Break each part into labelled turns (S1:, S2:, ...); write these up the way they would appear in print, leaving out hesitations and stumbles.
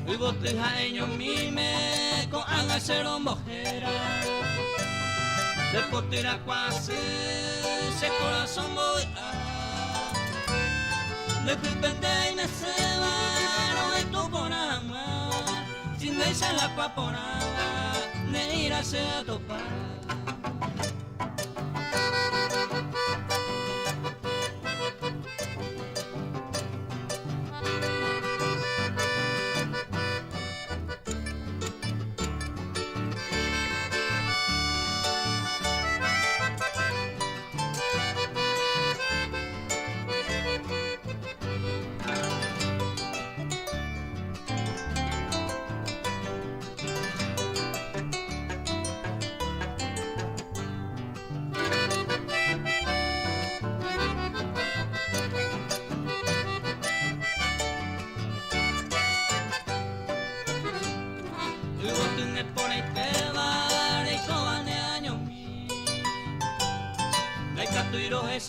S1: Ibotija ellos mime con angacero mojera. Después tira quase se corazón voy a. Después pende y me se va, no de tu porama. Sin dejar la paporada, de ir a se a topar.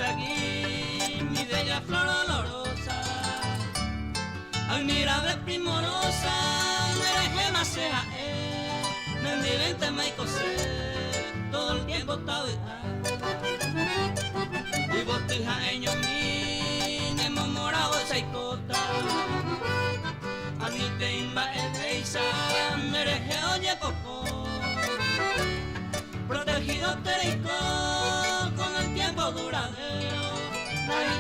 S1: Aquí, mi bella flor olorosa, admirable primorosa, nereje más sea mendivente me cose, todo el tiempo está y botija eño mi, nemo morado seicota, anite imba ebeisa, nereje oye poco, protegido tereico, con el tiempo duradero,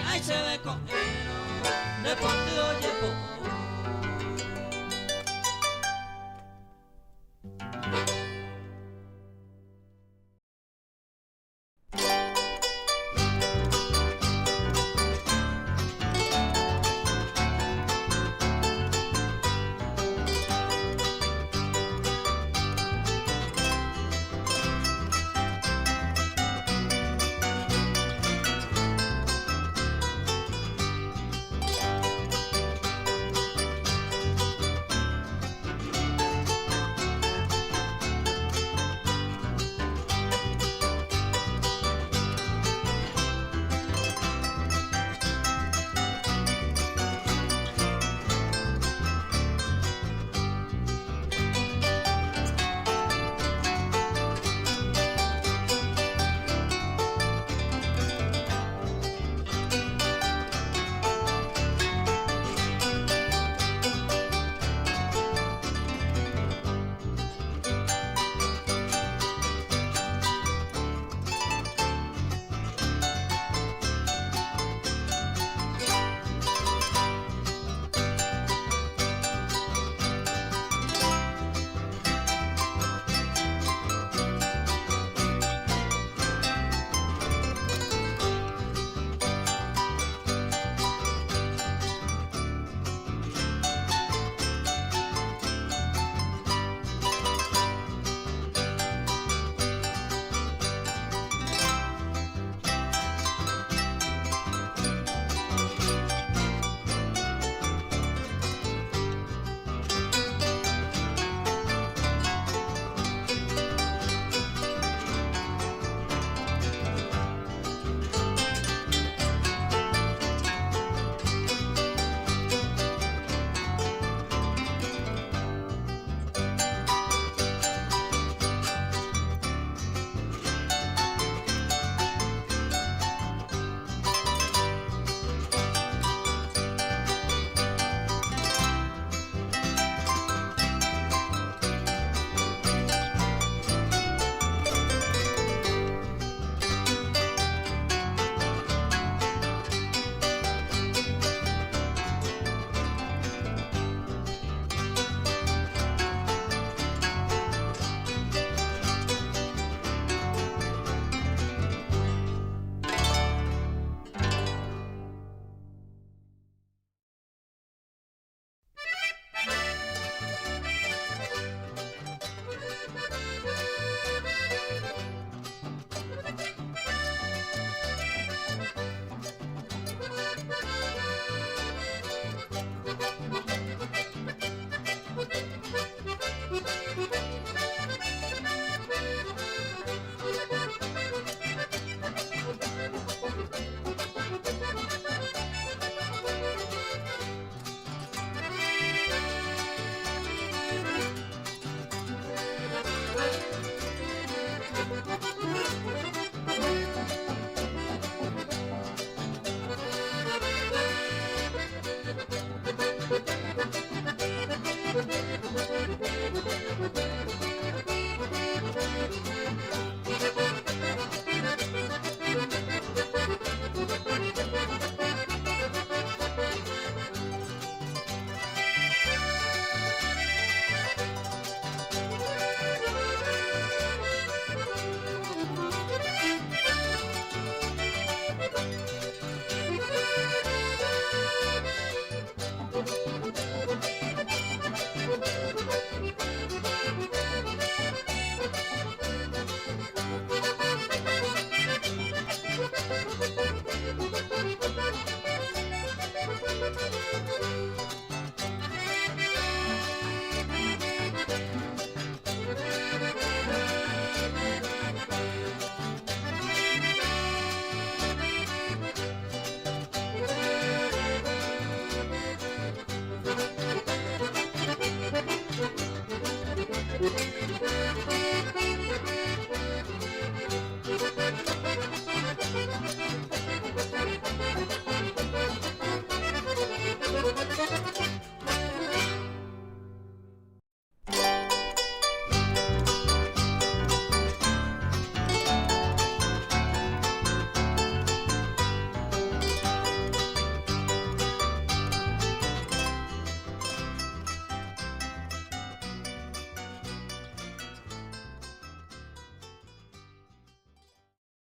S1: ahí se ve cojero, de parte oye poco.